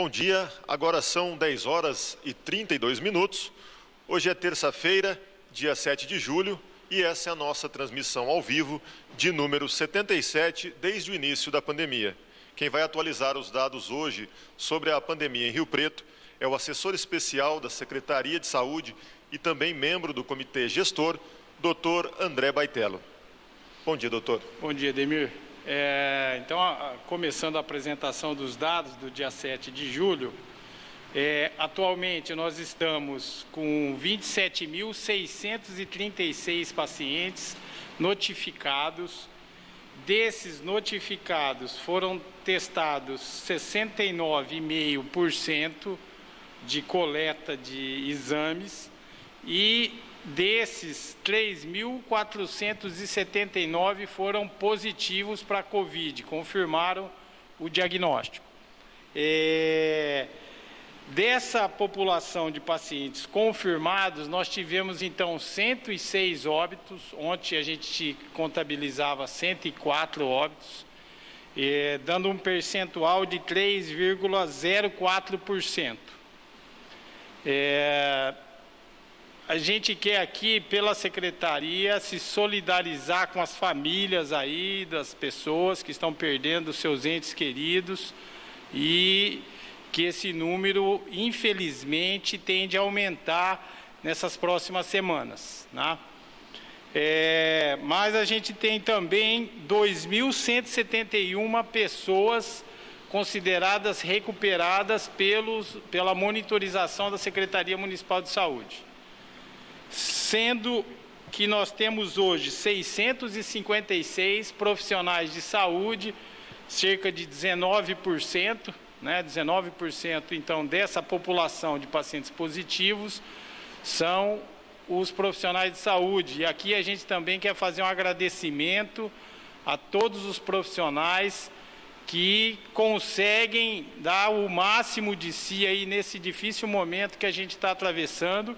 Bom dia, agora são 10 horas e 32 minutos. Hoje é terça-feira, dia 7 de julho, e essa é a nossa transmissão ao vivo de número 77 desde o início da pandemia. Quem vai atualizar os dados hoje sobre a pandemia em Rio Preto é o assessor especial da Secretaria de Saúde e também membro do Comitê Gestor, Dr. André Baitello. Bom dia, doutor. Bom dia, Ademir. Então, começando a apresentação dos dados do dia 7 de julho, atualmente nós estamos com 27.636 pacientes notificados. Desses notificados foram testados 69,5% de coleta de exames e desses 3.479 foram positivos para a Covid, confirmaram o diagnóstico. Dessa população de pacientes confirmados, nós tivemos então 106 óbitos, ontem a gente contabilizava 104 óbitos, dando um percentual de 3,04%. A gente quer aqui, pela Secretaria, se solidarizar com as famílias aí, das pessoas que estão perdendo seus entes queridos e que esse número, infelizmente, tende a aumentar nessas próximas semanas, né? Mas a gente tem também 2.171 pessoas consideradas recuperadas pela monitorização da Secretaria Municipal de Saúde. Sendo que nós temos hoje 656 profissionais de saúde, cerca de 19%, né? 19% então dessa população de pacientes positivos são os profissionais de saúde. E aqui a gente também quer fazer um agradecimento a todos os profissionais que conseguem dar o máximo de si aí nesse difícil momento que a gente está atravessando.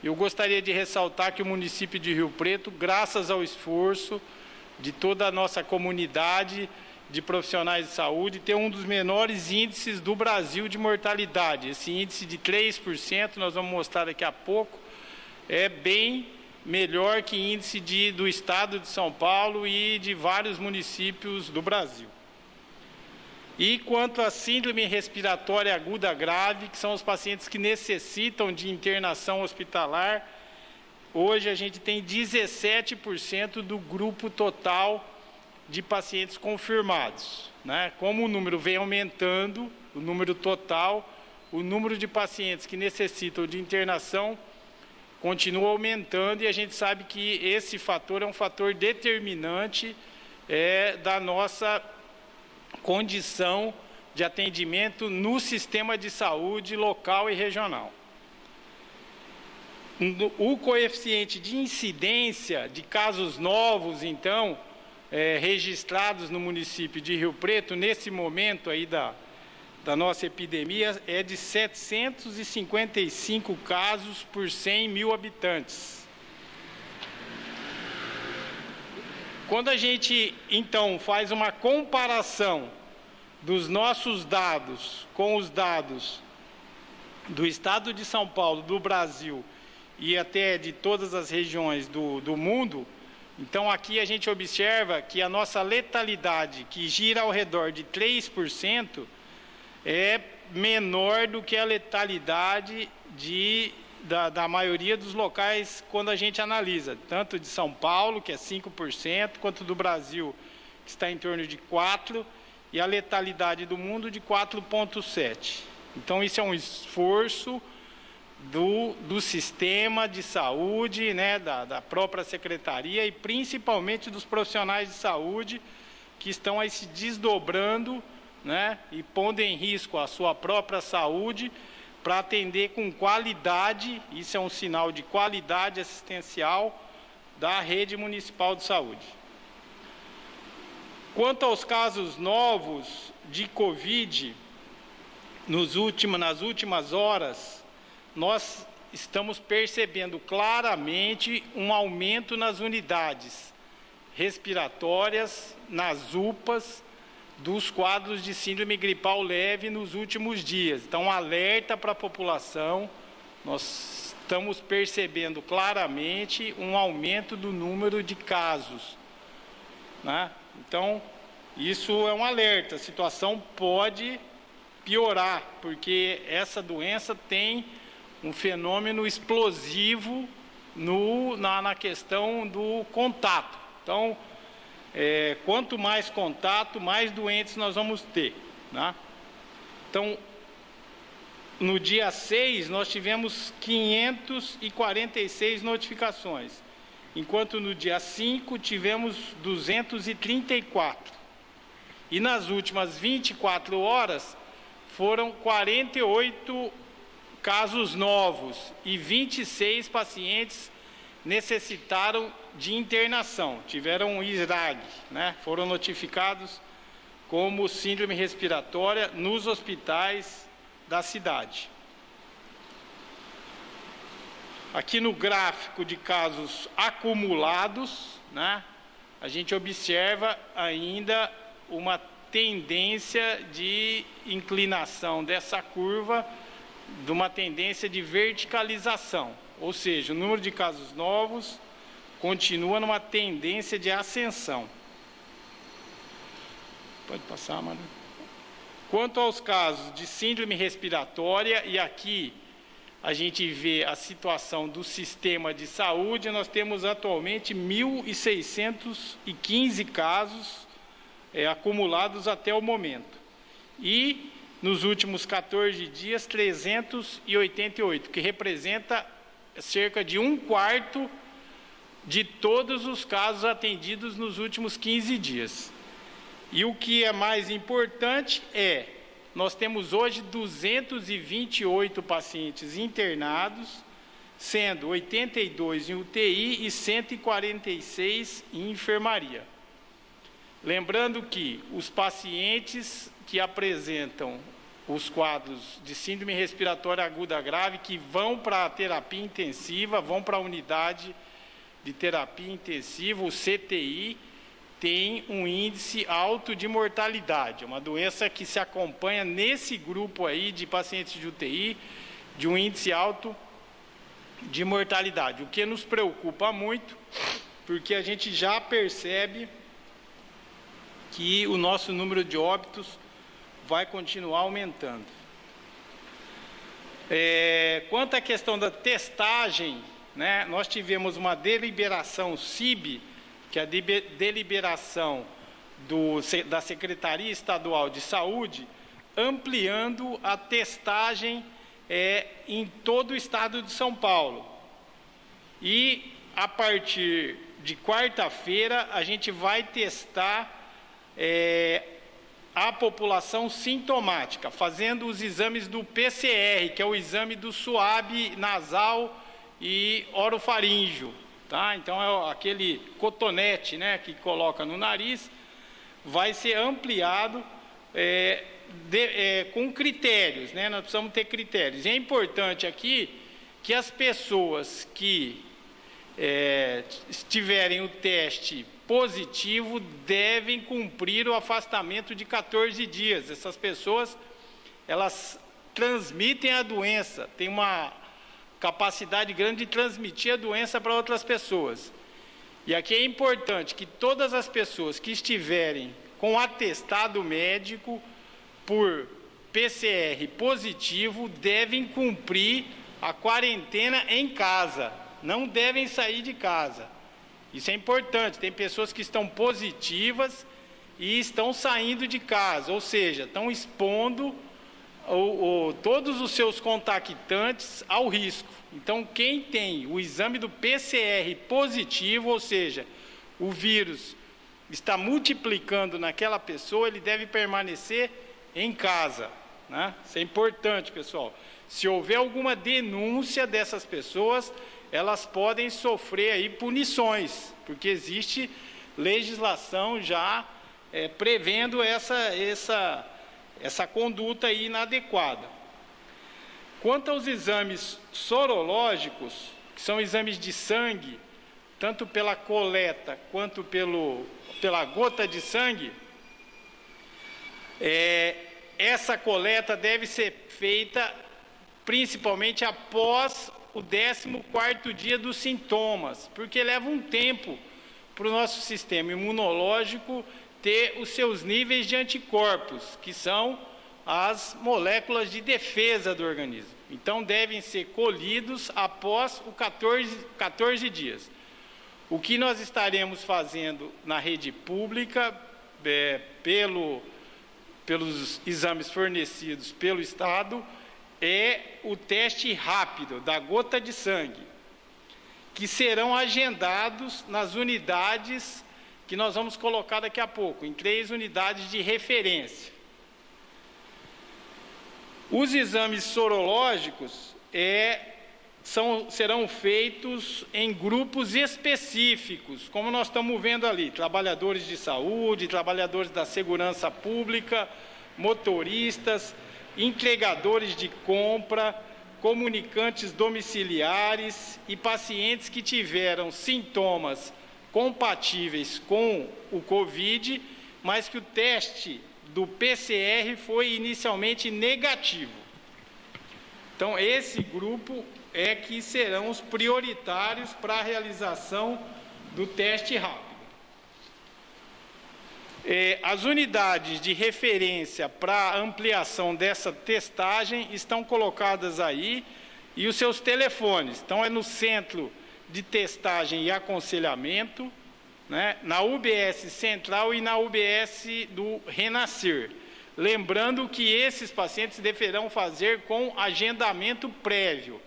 Eu gostaria de ressaltar que o município de Rio Preto, graças ao esforço de toda a nossa comunidade de profissionais de saúde, tem um dos menores índices do Brasil de mortalidade. Esse índice de 3%, nós vamos mostrar daqui a pouco, é bem melhor que índice do estado de São Paulo e de vários municípios do Brasil. E quanto à síndrome respiratória aguda grave, que são os pacientes que necessitam de internação hospitalar, hoje a gente tem 17% do grupo total de pacientes confirmados, né? Como o número vem aumentando, o número total, o número de pacientes que necessitam de internação continua aumentando e a gente sabe que esse fator é um fator determinante da nossa condição de atendimento no sistema de saúde local e regional. O coeficiente de incidência de casos novos, então, registrados no município de Rio Preto, nesse momento aí da nossa epidemia, é de 755 casos por 100 mil habitantes. Quando a gente, então, faz uma comparação dos nossos dados com os dados do estado de São Paulo, do Brasil e até de todas as regiões do mundo, então aqui a gente observa que a nossa letalidade, que gira ao redor de 3%, é menor do que a letalidade da maioria dos locais quando a gente analisa, tanto de São Paulo, que é 5%, quanto do Brasil, que está em torno de 4%, e a letalidade do mundo de 4,7%. Então, isso é um esforço do sistema de saúde, né, da própria secretaria e principalmente dos profissionais de saúde que estão aí se desdobrando, né, e pondo em risco a sua própria saúde para atender com qualidade, isso é um sinal de qualidade assistencial da rede municipal de saúde. Quanto aos casos novos de Covid, nas últimas horas, nós estamos percebendo claramente um aumento nas unidades respiratórias, nas UPAs, dos quadros de síndrome gripal leve nos últimos dias. Então, alerta para a população, nós estamos percebendo claramente um aumento do número de casos, né? Então, isso é um alerta, a situação pode piorar, porque essa doença tem um fenômeno explosivo na questão do contato. Então, quanto mais contato, mais doentes nós vamos ter, né? Então, no dia 6, nós tivemos 546 notificações, enquanto no dia 5 tivemos 234. E nas últimas 24 horas foram 48 casos novos e 26 pacientes necessitaram de internação, tiveram ISRAG, né? Foram notificados como síndrome respiratória nos hospitais da cidade. Aqui no gráfico de casos acumulados, né, a gente observa ainda uma tendência de inclinação dessa curva, de uma tendência de verticalização, ou seja, o número de casos novos continua numa tendência de ascensão. Pode passar, Amanda. Quanto aos casos de síndrome respiratória, e aqui a gente vê a situação do sistema de saúde, nós temos atualmente 1.615 casos acumulados até o momento. E nos últimos 14 dias, 388, que representa cerca de 1/4 de todos os casos atendidos nos últimos 15 dias. E o que é mais importante nós temos hoje 228 pacientes internados, sendo 82 em UTI e 146 em enfermaria. Lembrando que os pacientes que apresentam os quadros de síndrome respiratória aguda grave, que vão para a terapia intensiva, vão para a unidade de terapia intensiva, o CTI, tem um índice alto de mortalidade, uma doença que se acompanha nesse grupo aí de pacientes de UTI, de um índice alto de mortalidade, o que nos preocupa muito, porque a gente já percebe que o nosso número de óbitos vai continuar aumentando. Quanto à questão da testagem, né, nós tivemos uma deliberação CIB, que é a deliberação da Secretaria Estadual de Saúde, ampliando a testagem em todo o estado de São Paulo. E, a partir de quarta-feira, a gente vai testar a população sintomática, fazendo os exames do PCR, que é o exame do suave nasal e orofaríngeo. Tá? Então, é aquele cotonete, né, que coloca no nariz, vai ser ampliado com critérios, né? Nós precisamos ter critérios. E é importante aqui que as pessoas que tiverem o teste positivo devem cumprir o afastamento de 14 dias. Essas pessoas, elas transmitem a doença, têm uma capacidade grande de transmitir a doença para outras pessoas. E aqui é importante que todas as pessoas que estiverem com atestado médico por PCR positivo devem cumprir a quarentena em casa, não devem sair de casa. Isso é importante, tem pessoas que estão positivas e estão saindo de casa, ou seja, estão expondo todos os seus contactantes ao risco. Então, quem tem o exame do PCR positivo, ou seja, o vírus está multiplicando naquela pessoa, ele deve permanecer em casa, né? Isso é importante, pessoal. Se houver alguma denúncia dessas pessoas, elas podem sofrer aí punições, porque existe legislação já prevendo essa conduta aí inadequada. Quanto aos exames sorológicos, que são exames de sangue, tanto pela coleta quanto pela gota de sangue, Essa coleta deve ser feita principalmente após o 14º dia dos sintomas, porque leva um tempo para o nosso sistema imunológico ter os seus níveis de anticorpos, que são as moléculas de defesa do organismo. Então, devem ser colhidos após os 14 dias. O que nós estaremos fazendo na rede pública, pelos exames fornecidos pelo Estado, é o teste rápido da gota de sangue, que serão agendados nas unidades que nós vamos colocar daqui a pouco, em 3 unidades de referência. Os exames sorológicos serão feitos em grupos específicos, como nós estamos vendo ali, trabalhadores de saúde, trabalhadores da segurança pública, motoristas, entregadores de compra, comunicantes domiciliares e pacientes que tiveram sintomas compatíveis com o Covid, mas que o teste do PCR foi inicialmente negativo. Então, esse grupo é que serão os prioritários para a realização do teste rápido. As unidades de referência para a ampliação dessa testagem estão colocadas aí, e os seus telefones. Então, é no Centro de Testagem e Aconselhamento, né, na UBS Central e na UBS do Renascer. Lembrando que esses pacientes deverão fazer com agendamento prévio,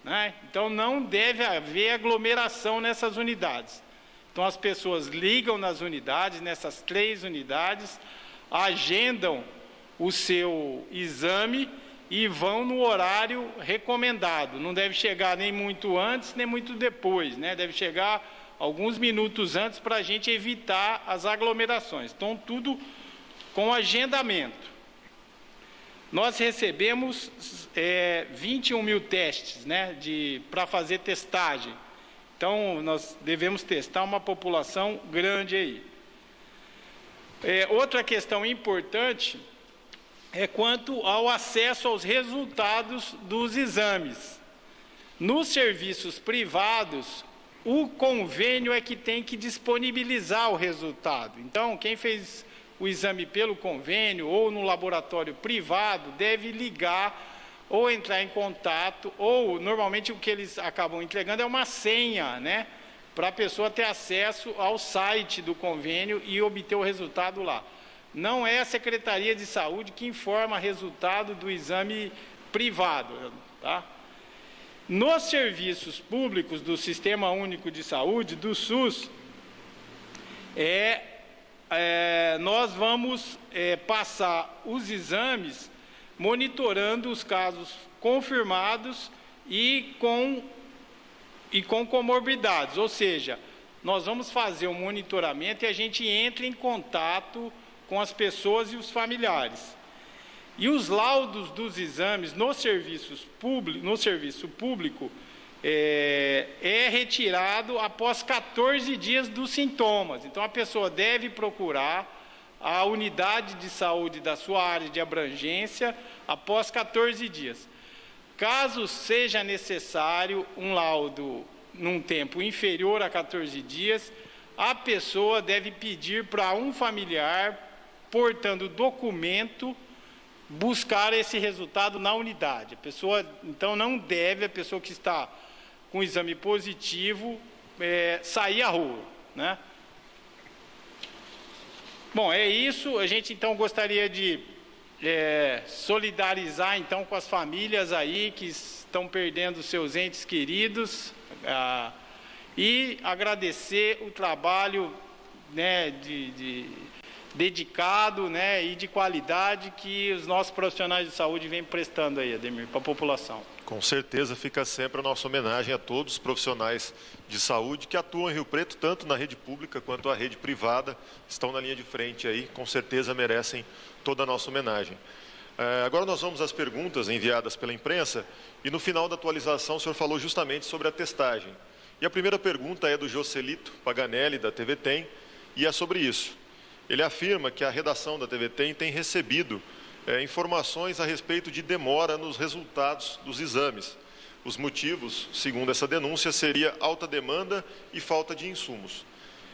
né? Então, não deve haver aglomeração nessas unidades. Então, as pessoas ligam nas unidades, nessas 3 unidades, agendam o seu exame e vão no horário recomendado. Não deve chegar nem muito antes, nem muito depois, né? Deve chegar alguns minutos antes para a gente evitar as aglomerações. Então, tudo com agendamento. Nós recebemos 21 mil testes, né, para fazer testagem. Então, nós devemos testar uma população grande aí. Outra questão importante é quanto ao acesso aos resultados dos exames. Nos serviços privados, o convênio é que tem que disponibilizar o resultado. Então, quem fez o exame pelo convênio ou no laboratório privado deve ligar ou entrar em contato, ou normalmente o que eles acabam entregando é uma senha, né, para a pessoa ter acesso ao site do convênio e obter o resultado lá. Não é a Secretaria de Saúde que informa o resultado do exame privado, tá? Nos serviços públicos do Sistema Único de Saúde, do SUS, nós vamos passar os exames monitorando os casos confirmados e com comorbidades, ou seja, nós vamos fazer um monitoramento e a gente entra em contato com as pessoas e os familiares. E os laudos dos exames no serviço público é retirado após 14 dias dos sintomas. Então, a pessoa deve procurar a unidade de saúde da sua área de abrangência após 14 dias. Caso seja necessário um laudo num tempo inferior a 14 dias, a pessoa deve pedir para um familiar, portando documento, buscar esse resultado na unidade. A pessoa, então, não deve, a pessoa que está com exame positivo, sair à rua, né? Bom, é isso. A gente, então, gostaria de solidarizar, então, com as famílias aí que estão perdendo seus entes queridos e agradecer o trabalho, né, dedicado, né, e de qualidade que os nossos profissionais de saúde vêm prestando aí, Ademir, para a população. Com certeza fica sempre a nossa homenagem a todos os profissionais de saúde que atuam em Rio Preto, tanto na rede pública quanto a rede privada, estão na linha de frente aí, com certeza merecem toda a nossa homenagem. Agora nós vamos às perguntas enviadas pela imprensa e no final da atualização o senhor falou justamente sobre a testagem. E a primeira pergunta é do Joselito Paganelli, da TV Tem, e é sobre isso. Ele afirma que a redação da TV tem recebido informações a respeito de demora nos resultados dos exames. Os motivos, segundo essa denúncia, seria alta demanda e falta de insumos.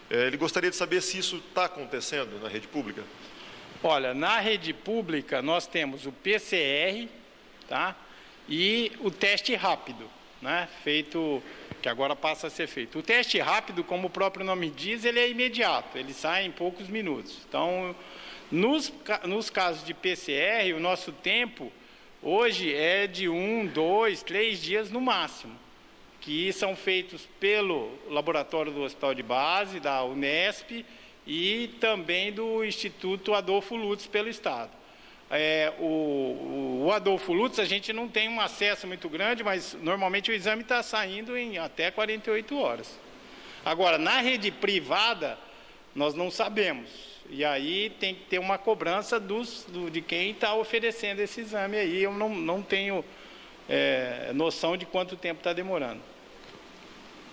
Ele gostaria de saber se isso está acontecendo na rede pública. Olha, na rede pública nós temos o PCR, tá? E o teste rápido, né? Feito, que agora passa a ser feito. O teste rápido, como o próprio nome diz, ele é imediato, ele sai em poucos minutos. Então, nos casos de PCR, o nosso tempo hoje é de 1, 2, 3 dias no máximo, que são feitos pelo laboratório do Hospital de Base, da Unesp, e também do Instituto Adolfo Lutz pelo Estado. O Adolfo Lutz, a gente não tem um acesso muito grande, mas normalmente o exame está saindo em até 48 horas. Agora, na rede privada, nós não sabemos. E aí tem que ter uma cobrança de quem está oferecendo esse exame aí. Eu não tenho noção de quanto tempo está demorando.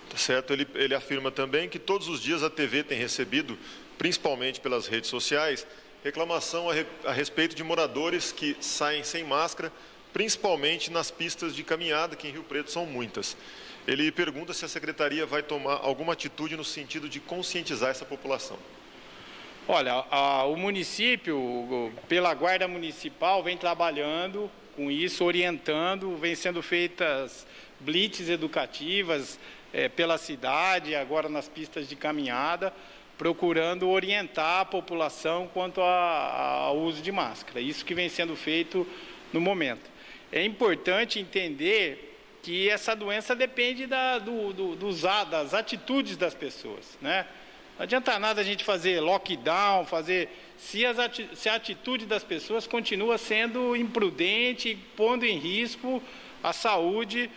Tá certo. Ele afirma também que todos os dias a TV tem recebido, principalmente pelas redes sociais, reclamação a respeito de moradores que saem sem máscara, principalmente nas pistas de caminhada, que em Rio Preto são muitas. Ele pergunta se a Secretaria vai tomar alguma atitude no sentido de conscientizar essa população. Olha, o município, pela Guarda Municipal, vem trabalhando com isso, orientando, vem sendo feitas blitz educativas pela cidade, agora nas pistas de caminhada, procurando orientar a população quanto ao uso de máscara. Isso que vem sendo feito no momento. É importante entender que essa doença depende das atitudes das pessoas, né? Não adianta nada a gente fazer lockdown, se a atitude das pessoas continua sendo imprudente, pondo em risco a saúde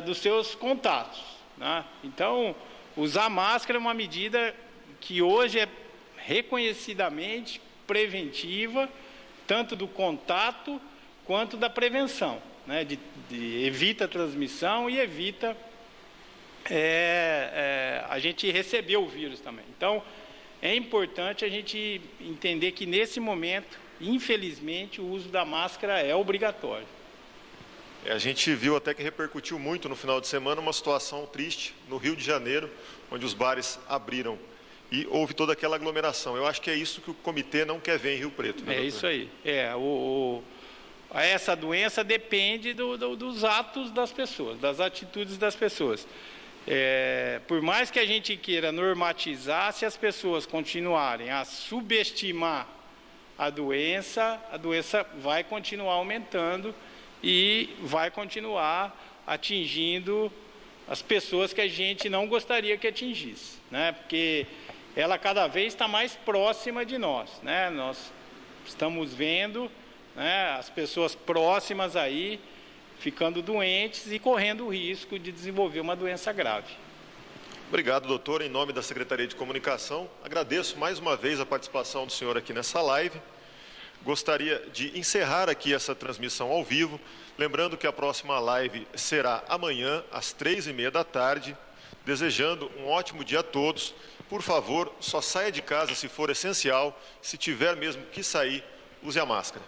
dos seus contatos, né? Então, usar máscara é uma medida que hoje é reconhecidamente preventiva, tanto do contato quanto da prevenção, né? Evita a transmissão e evita a gente receber o vírus também. Então, é importante a gente entender que nesse momento, infelizmente, o uso da máscara é obrigatório. A gente viu até que repercutiu muito no final de semana uma situação triste no Rio de Janeiro, onde os bares abriram e houve toda aquela aglomeração. Eu acho que é isso que o comitê não quer ver em Rio Preto, né, doutor? Isso aí. Essa doença depende dos atos das pessoas, das atitudes das pessoas. Por mais que a gente queira normatizar, se as pessoas continuarem a subestimar a doença vai continuar aumentando e vai continuar atingindo as pessoas que a gente não gostaria que atingisse, né? Porque ela cada vez está mais próxima de nós, né? Nós estamos vendo, né, as pessoas próximas aí ficando doentes e correndo o risco de desenvolver uma doença grave. Obrigado, doutor. Em nome da Secretaria de Comunicação, agradeço mais uma vez a participação do senhor aqui nessa live. Gostaria de encerrar aqui essa transmissão ao vivo, lembrando que a próxima live será amanhã, às 15h30 da tarde, desejando um ótimo dia a todos. Por favor, só saia de casa se for essencial, se tiver mesmo que sair, use a máscara.